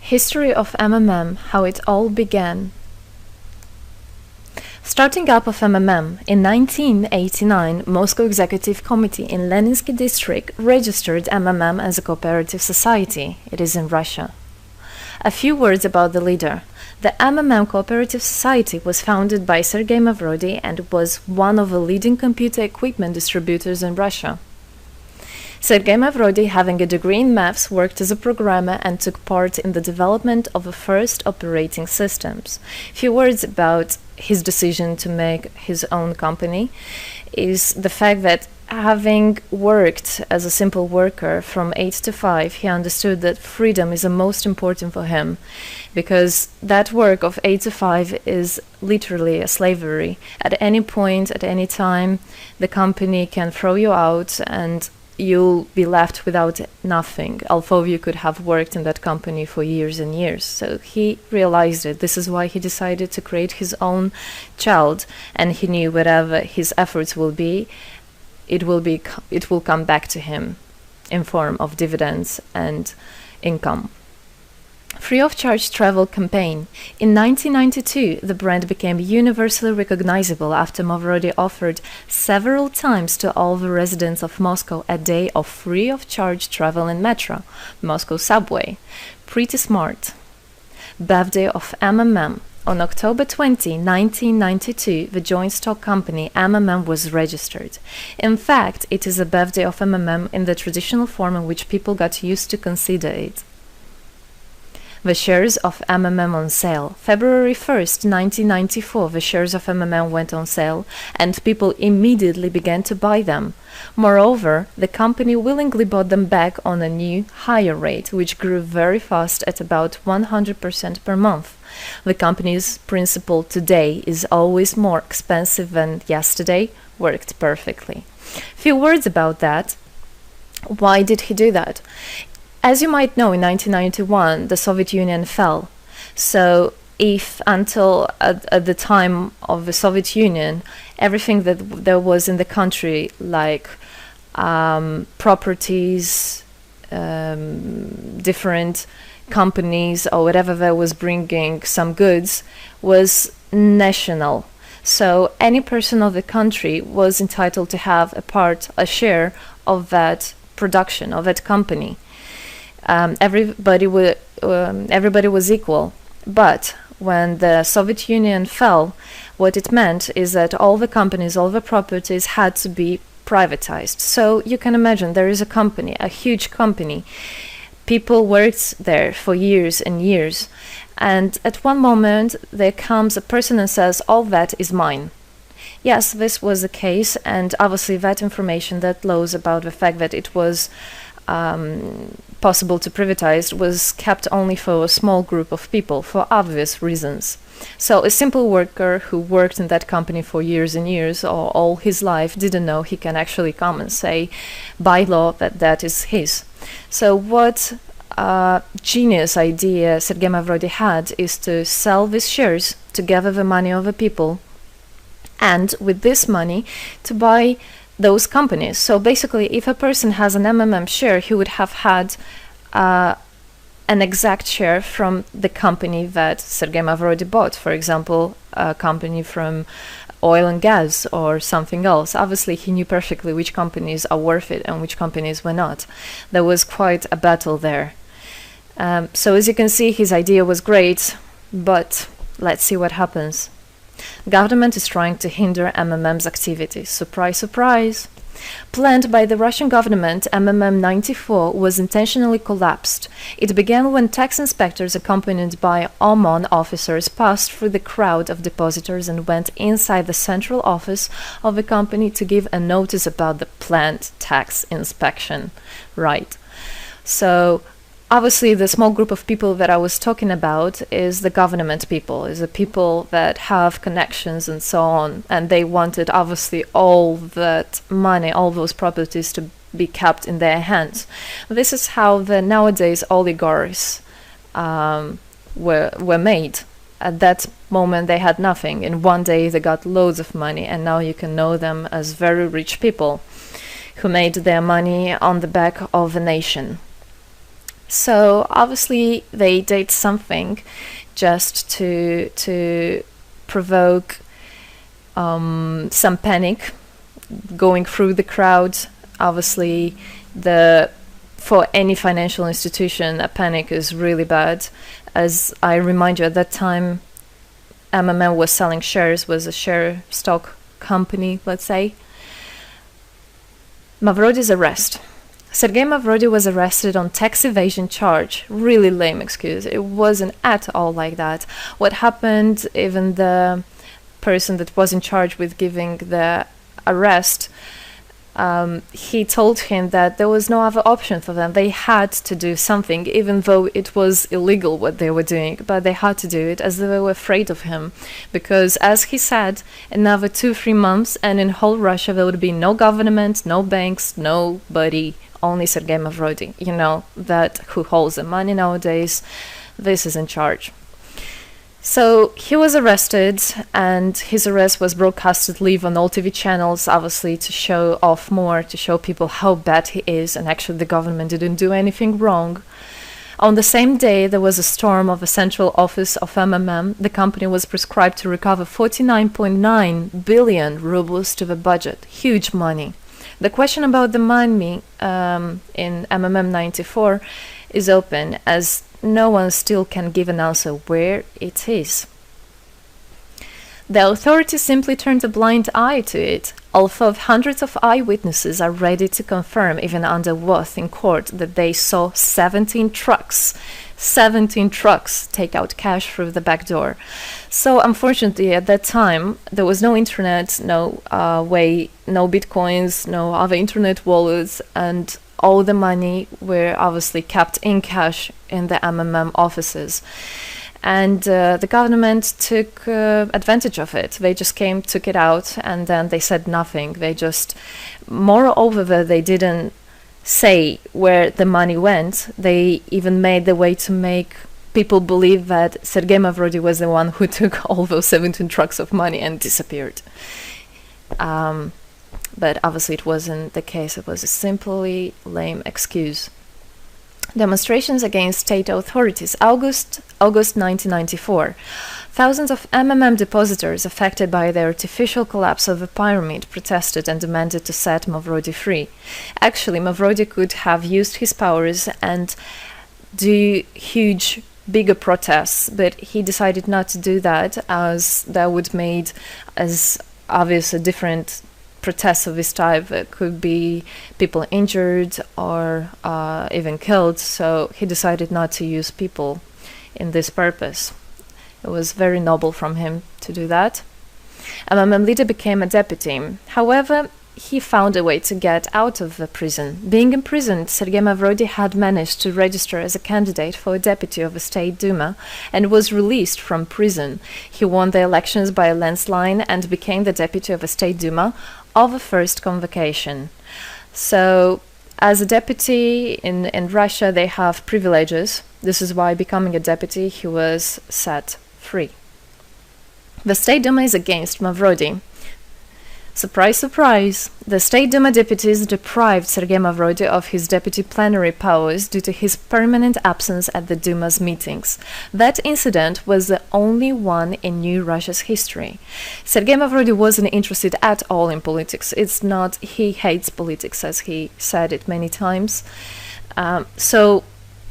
History of MMM, how it all began. Starting up of MMM, in 1989, Moscow Executive Committee in Leninsky district registered MMM as a cooperative society. It is in Russia. A few words about the leader. The MMM Cooperative Society was founded by Sergei Mavrodi and was one of the leading computer equipment distributors in Russia. Sergei Mavrodi, having a degree in maths, worked as a programmer and took part in the development of the first operating systems. Few words about his decision to make his own company is the fact that having worked as a simple worker from 8 to 5, he understood that freedom is the most important for him, because that work of 8 to 5 is literally a slavery. At any point, at any time, the company can throw you out and you'll be left without nothing, although you could have worked in that company for years and years. So he realized it. This is why he decided to create his own child, and he knew whatever his efforts will be, it will come back to him in form of dividends and income. Free of charge travel campaign. In 1992, the brand became universally recognizable after Mavrodi offered several times to all the residents of Moscow a day of free of charge travel in metro, Moscow subway. Pretty smart. Birthday of MMM. On October 20, 1992, the joint stock company MMM was registered. In fact, it is a birthday of MMM in the traditional form in which people got used to consider it. The shares of MMM on sale. February 1st, 1994, the shares of MMM went on sale, and people immediately began to buy them. Moreover, the company willingly bought them back on a new, higher rate, which grew very fast at about 100% per month. The company's principle today is always more expensive than yesterday worked perfectly. Few words about that. Why did he do that? As you might know, in 1991, the Soviet Union fell. So if until at the time of the Soviet Union, everything that there was in the country, like properties, different companies or whatever that was bringing some goods, was national. So any person of the country was entitled to have a share of that production, of that company. Everybody was equal. But when the Soviet Union fell, what it meant is that all the companies, all the properties had to be privatized. So you can imagine there is a company, a huge company. People worked there for years and years. And at one moment, there comes a person and says, all that is mine. Yes, this was the case. And obviously that information, that laws about the fact that it was possible to privatize was kept only for a small group of people for obvious reasons. So a simple worker who worked in that company for years and years or all his life didn't know he can actually come and say by law that that is his. So what genius idea Sergei Mavrodi had is to sell these shares to gather the money of the people, and with this money to buy those companies. So basically, if a person has an MMM share, he would have had an exact share from the company that Sergei Mavrodi bought. For example, a company from oil and gas or something else. Obviously, he knew perfectly which companies are worth it and which companies were not. There was quite a battle there. So as you can see, his idea was great, but let's see what happens. Government is trying to hinder MMM's activities. Surprise, surprise. Planned by the Russian government, MMM 94 was intentionally collapsed. It began when tax inspectors accompanied by OMON officers passed through the crowd of depositors and went inside the central office of the company to give a notice about the planned tax inspection. Right. So obviously, the small group of people that I was talking about is the government people, is the people that have connections and so on. And they wanted, obviously, all that money, all those properties to be kept in their hands. This is how the nowadays oligarchs were made. At that moment, they had nothing. In one day, they got loads of money. And now you can know them as very rich people who made their money on the back of a nation. So obviously they did something just to provoke some panic going through the crowd. Obviously, for any financial institution, a panic is really bad. As I remind you, at that time, MMM was selling shares, was a share stock company, let's say. Mavrody's arrest. Sergei Mavrody was arrested on tax evasion charge. Really lame excuse. It wasn't at all like that. What happened, even the person that was in charge with giving the arrest, he told him that there was no other option for them. They had to do something, even though it was illegal what they were doing, but they had to do it as they were afraid of him. Because, as he said, another 2-3 months, and in whole Russia there would be no government, no banks, nobody, only Sergei Mavrody, that who holds the money nowadays. This is in charge. So he was arrested, and his arrest was broadcasted live on all TV channels, obviously to show off more, to show people how bad he is, and actually the government didn't do anything wrong. On the same day, there was a storm of the central office of MMM. The company was prescribed to recover 49.9 billion rubles to the budget. Huge money. The question about the money in MMM 94 is open, as no one still can give an answer where it is. The authorities simply turned a blind eye to it, although hundreds of eyewitnesses are ready to confirm, even under oath in court, that they saw 17 trucks take out cash through the back door. So unfortunately, at that time, there was no internet, no bitcoins, no other internet wallets, and all the money were obviously kept in cash in the MMM offices. And the government took advantage of it. They just came, took it out, and then they said nothing. Moreover, they didn't say where the money went. They even made the way to make people believe that Sergei Mavrody was the one who took all those 17 trucks of money and disappeared. But obviously it wasn't the case. It was a simply lame excuse. Demonstrations against state authorities. August 1994. Thousands of MMM depositors affected by the artificial collapse of the pyramid protested and demanded to set Mavrody free. Actually, Mavrody could have used his powers and do bigger protests, but he decided not to do that, as that would made as obvious a different protests of this type. Could be people injured or even killed, so he decided not to use people in this purpose. It was very noble from him to do that. MMM leader became a deputy. However, he found a way to get out of the prison. Being imprisoned, Sergei Mavrody had managed to register as a candidate for a deputy of the State Duma and was released from prison. He won the elections by a landslide and became the deputy of the State Duma of the first convocation. So, as a deputy in Russia, they have privileges. This is why, becoming a deputy, he was set free. The State Duma is against Mavrody. Surprise, surprise! The State Duma deputies deprived Sergei Mavrody of his deputy plenary powers due to his permanent absence at the Duma's meetings. That incident was the only one in New Russia's history. Sergei Mavrody wasn't interested at all in politics. It's not, he hates politics, as he said it many times. So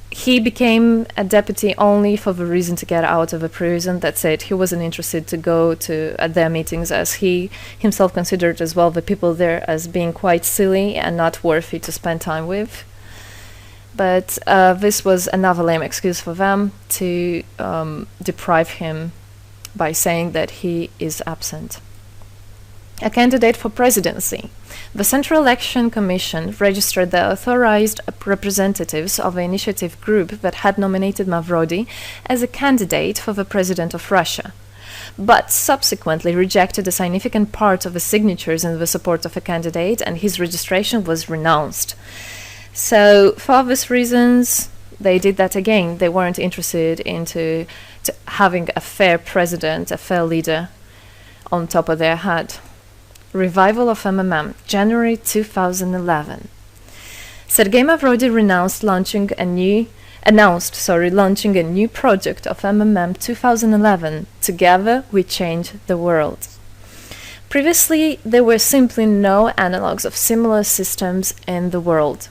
he became a deputy only for the reason to get out of a prison. That's it. He wasn't interested to go to at their meetings, as he himself considered as well the people there as being quite silly and not worthy to spend time with. But this was another lame excuse for them to deprive him by saying that he is absent. A candidate for presidency. The Central Election Commission registered the authorized representatives of the initiative group that had nominated Mavrody as a candidate for the president of Russia, but subsequently rejected a significant part of the signatures in the support of a candidate, and his registration was renounced. So, for obvious reasons, they did that again. They weren't interested into having a fair president, a fair leader on top of their head. Revival of MMM, January 2011. Sergei Mavrody renounced launching a new launching a new project of MMM 2011. Together we change the world. Previously, there were simply no analogues of similar systems in the world.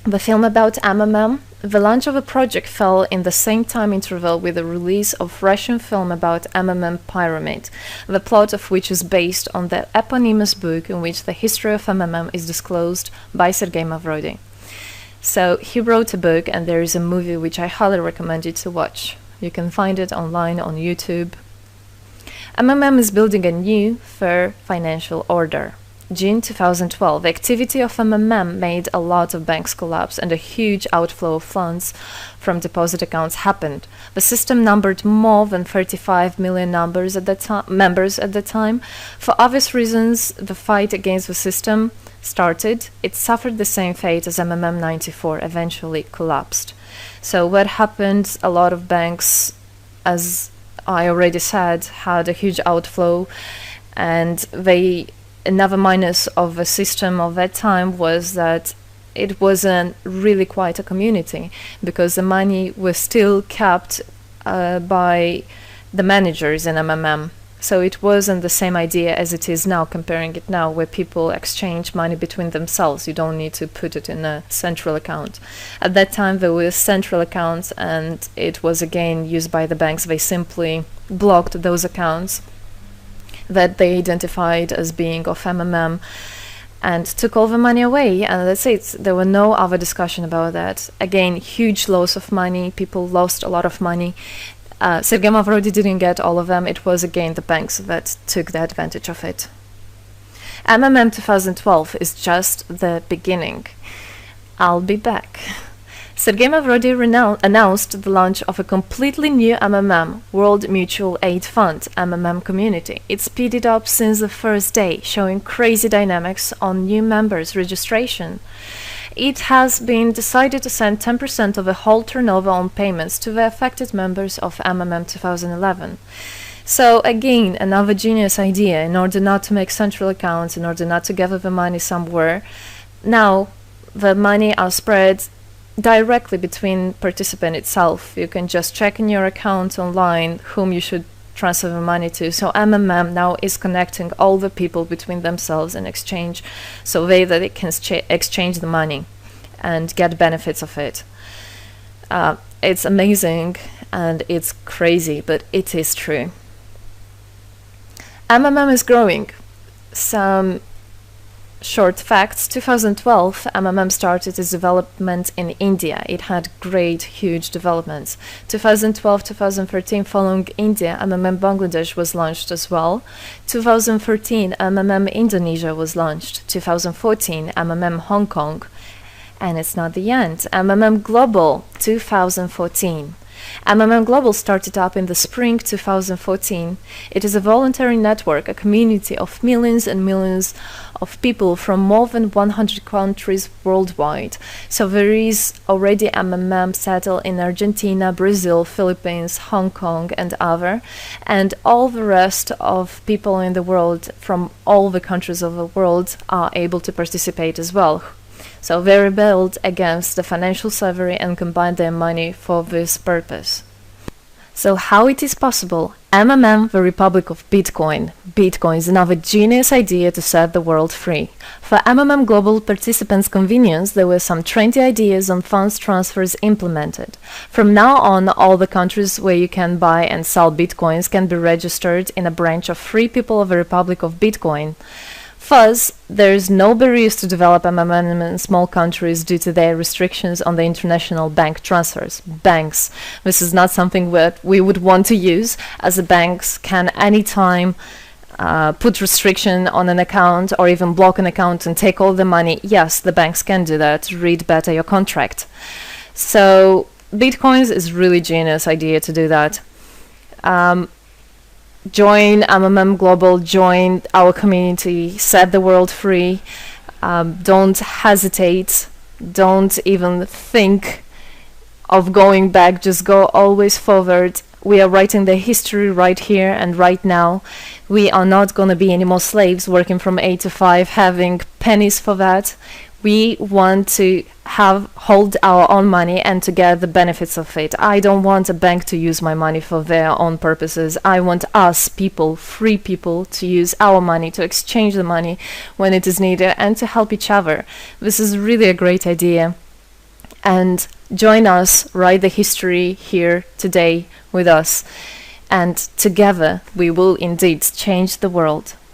The film about MMM, the launch of a project fell in the same time interval with the release of Russian film about MMM Pyramid, the plot of which is based on the eponymous book in which the history of MMM is disclosed by Sergei Mavrodi. So he wrote a book, and there is a movie which I highly recommend you to watch. You can find it online on YouTube. MMM is building a new, fair financial order. June 2012, the activity of MMM made a lot of banks collapse and a huge outflow of funds from deposit accounts happened. The system numbered more than 35 million members at the time. For obvious reasons, the fight against the system started. It suffered the same fate as MMM 94, eventually collapsed. So what happened? A lot of banks, as I already said, had a huge outflow, and another minus of the system of that time was that it wasn't really quite a community, because the money was still kept by the managers in MMM. So it wasn't the same idea as it is now, comparing it now, where people exchange money between themselves. You don't need to put it in a central account. At that time, there were central accounts, and it was again used by the banks. They simply blocked those accounts that they identified as being of MMM and took all the money away, and that's it. There were no other discussion about that. Again, huge loss of money. People lost a lot of money. Sergei Mavrodi didn't get all of them. It was again the banks that took the advantage of it. MMM 2012 is just the beginning. I'll be back. Sergei Mavrodi announced the launch of a completely new MMM, World Mutual Aid Fund, MMM community. It speeded up since the first day, showing crazy dynamics on new members' registration. It has been decided to send 10% of the whole turnover on payments to the affected members of MMM 2011. So again, another genius idea. In order not to make central accounts, in order not to gather the money somewhere, now the money are spread directly between participant itself. You can just check in your account online whom you should transfer the money to. So MMM now is connecting all the people between themselves in exchange, so that they can exchange the money and get benefits of it. It's amazing and it's crazy, but it is true. MMM is growing. Some short facts. 2012, MMM started its development in India. It had great, huge developments. 2012-2013, following India, MMM Bangladesh was launched as well. 2013, MMM Indonesia was launched. 2014, MMM Hong Kong. And it's not the end. MMM Global, 2014. MMM Global started up in the spring 2014. It is a voluntary network, a community of millions and millions of people from more than 100 countries worldwide. So there is already MMM settled in Argentina, Brazil, Philippines, Hong Kong, and other, and all the rest of people in the world from all the countries of the world are able to participate as well. So they rebelled against the financial slavery and combined their money for this purpose. So how it is possible? MMM, the Republic of Bitcoin. Bitcoin is another genius idea to set the world free. For MMM Global participants' convenience, there were some trendy ideas on funds transfers implemented. From now on, all the countries where you can buy and sell Bitcoins can be registered in a branch of Free People of the Republic of Bitcoin. Thus, there is no barriers to develop MMM in small countries due to their restrictions on the international bank transfers. Banks. This is not something that we would want to use, as the banks can anytime put restriction on an account or even block an account and take all the money. Yes, the banks can do that. Read better your contract. So, Bitcoins is really genius idea to do that. Join MMM Global, join our community, set the world free. Don't hesitate, don't even think of going back, just go always forward. We are writing the history right here and right now. We are not going to be any more slaves working from 8 to 5, having pennies for that. We want to hold our own money and to get the benefits of it. I don't want a bank to use my money for their own purposes. I want us people, free people, to use our money, to exchange the money when it is needed, and to help each other. This is really a great idea. And join us, write the history here today with us, and together we will indeed change the world.